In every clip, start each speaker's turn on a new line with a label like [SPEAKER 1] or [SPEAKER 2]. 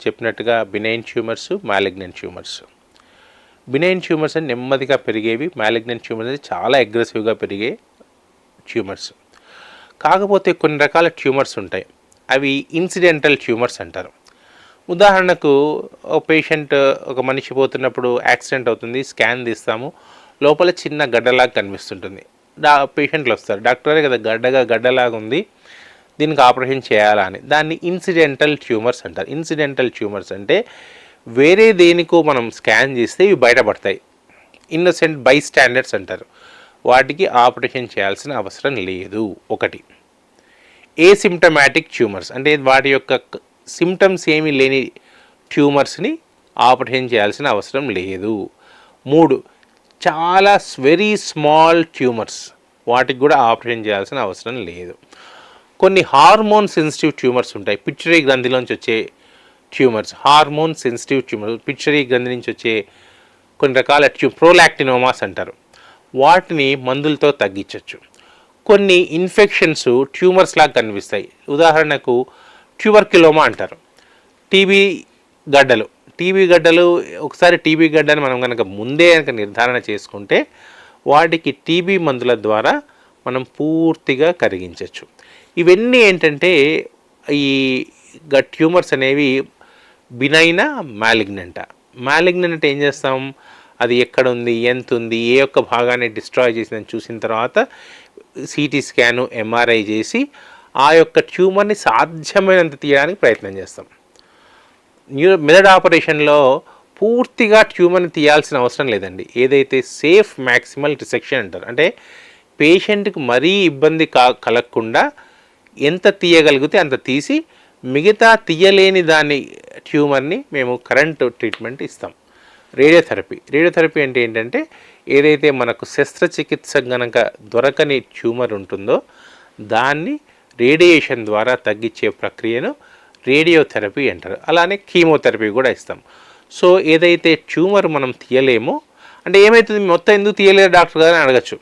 [SPEAKER 1] చెప్పినట్టుగా benign tumours, malignant tumours. Benign tumours అని నెమ్మదిగా పెరిగేవి, మాలిగ్నెంట్ ట్యూమర్స్ అనేది చాలా అగ్రెసివ్గా పెరిగే ట్యూమర్స్. కాకపోతే కొన్ని రకాల ట్యూమర్స్ ఉంటాయి, అవి ఇన్సిడెంటల్ ట్యూమర్స్ అంటారు. ఉదాహరణకు ఒక మనిషి పోతున్నప్పుడు యాక్సిడెంట్ అవుతుంది, స్కాన్ తీస్తాము, లోపల చిన్న గడ్డలాగా కనిపిస్తుంటుంది. పేషెంట్లు వస్తారు, డాక్టరే కదా గడ్డలాగా ఉంది, దీనికి ఆపరేషన్ చేయాలా అని. దాన్ని ఇన్సిడెంటల్ ట్యూమర్స్ అంటారు. ఇన్సిడెంటల్ ట్యూమర్స్ అంటే వేరే దేనికో మనం స్కాన్ చేస్తే ఇవి బయటపడతాయి, ఇన్నోసెంట్ బై స్టాండర్డ్స్ అంటారు. వాటికి ఆపరేషన్ చేయాల్సిన అవసరం లేదు. ఒకటి ఏసిమ్టమాటిక్ ట్యూమర్స్ అంటే వాటి యొక్క సిమ్టమ్స్ ఏమీ లేని ట్యూమర్స్ని ఆపరేషన్ చేయాల్సిన అవసరం లేదు. 3 చాలా వెరీ స్మాల్ ట్యూమర్స్, వాటికి కూడా ఆపరేషన్ చేయాల్సిన అవసరం లేదు. కొన్ని హార్మోన్ సెన్సిటివ్ ట్యూమర్స్ ఉంటాయి, పిట్యూటరీ గ్రంథిలోంచి వచ్చే tumours. Hormone sensitive tumour, pituitary గ్రంథి నుంచి వచ్చే కొన్ని రకాల ప్రోలాక్టినోమాస్ అంటారు. వాటిని మందులతో తగ్గించవచ్చు. కొన్ని ఇన్ఫెక్షన్స్ ట్యూమర్స్ లాగా కనిపిస్తాయి. ఉదాహరణకు ట్యూబర్క్యులోమా అంటారు. టీబీ గడ్డలు ఒకసారి టీబీ గడ్డని మనం కనుక ముందే కనుక నిర్ధారణ చేసుకుంటే వాటికి టీబీ మందుల ద్వారా మనం పూర్తిగా కరిగించవచ్చు. ఇవన్నీ ఏంటంటే ఈ ట్యూమర్స్ అనేవి బినైనా మ్యాలిగ్నెంట్ ఏం చేస్తాం, అది ఎక్కడ ఉంది, ఎంత ఉంది, ఏ ఒక్క భాగాన్ని డిస్ట్రాయ్ చేసిందని చూసిన తర్వాత సిటీ స్కాను, ఎంఆర్ఐ చేసి ఆ యొక్క ట్యూమర్ని సాధ్యమైనంత తీయడానికి ప్రయత్నం చేస్తాం. మెదడు ఆపరేషన్లో పూర్తిగా ట్యూమర్ని తీయాల్సిన అవసరం లేదండి. ఏదైతే సేఫ్ మ్యాక్సిమల్ రిసెక్షన్ అంటారు, అంటే పేషెంట్కి మరీ ఇబ్బంది కలగకుండా ఎంత తీయగలిగితే అంత తీసి మిగతా తీయలేని దాని ట్యూమర్ని మేము కరెంట్ ట్రీట్మెంట్ ఇస్తాం. రేడియోథెరపీ అంటే ఏంటంటే ఏదైతే మనకు శస్త్రచికిత్స గనక దొరకని ట్యూమర్ ఉంటుందో దాన్ని రేడియేషన్ ద్వారా తగ్గించే ప్రక్రియను రేడియోథెరపీ అంటారు. అలానే కీమోథెరపీ కూడా ఇస్తాం. సో ఏదైతే ట్యూమర్ మనం తీయలేమో, అంటే ఏమవుతుంది మొత్తం ఎందుకు తీయలేదు డాక్టర్ గారు అని అడగచ్చు.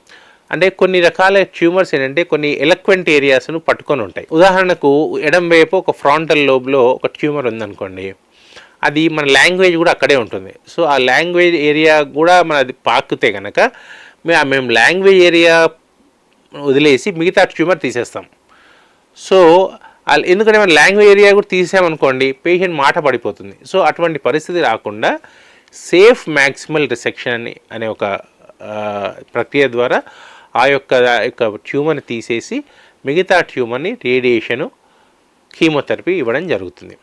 [SPEAKER 1] అంటే కొన్ని రకాల ట్యూమర్స్ ఏంటంటే కొన్ని ఎలక్వెంట్ ఏరియాస్ను పట్టుకొని ఉంటాయి. ఉదాహరణకు ఎడం వైపు ఒక ఫ్రాంటల్ లోబ్లో ఒక ట్యూమర్ ఉందనుకోండి, అది మన లాంగ్వేజ్ కూడా అక్కడే ఉంటుంది. సో ఆ లాంగ్వేజ్ ఏరియా కూడా మనది పాకితే కనుక మేము లాంగ్వేజ్ ఏరియా వదిలేసి మిగతా ట్యూమర్ తీసేస్తాం. సో ఎందుకంటే మన లాంగ్వేజ్ ఏరియా కూడా తీసామనుకోండి పేషెంట్ మాట పడిపోతుంది. సో అటువంటి పరిస్థితి రాకుండా సేఫ్ మ్యాక్సిమల్ రిసెక్షన్ అనే ఒక ప్రక్రియ ద్వారా ఆ యొక్క ట్యూమర్ని తీసేసి మిగతా ట్యూమర్ని రేడియేషను, కీమోథెరపీ ఇవ్వడం జరుగుతుంది.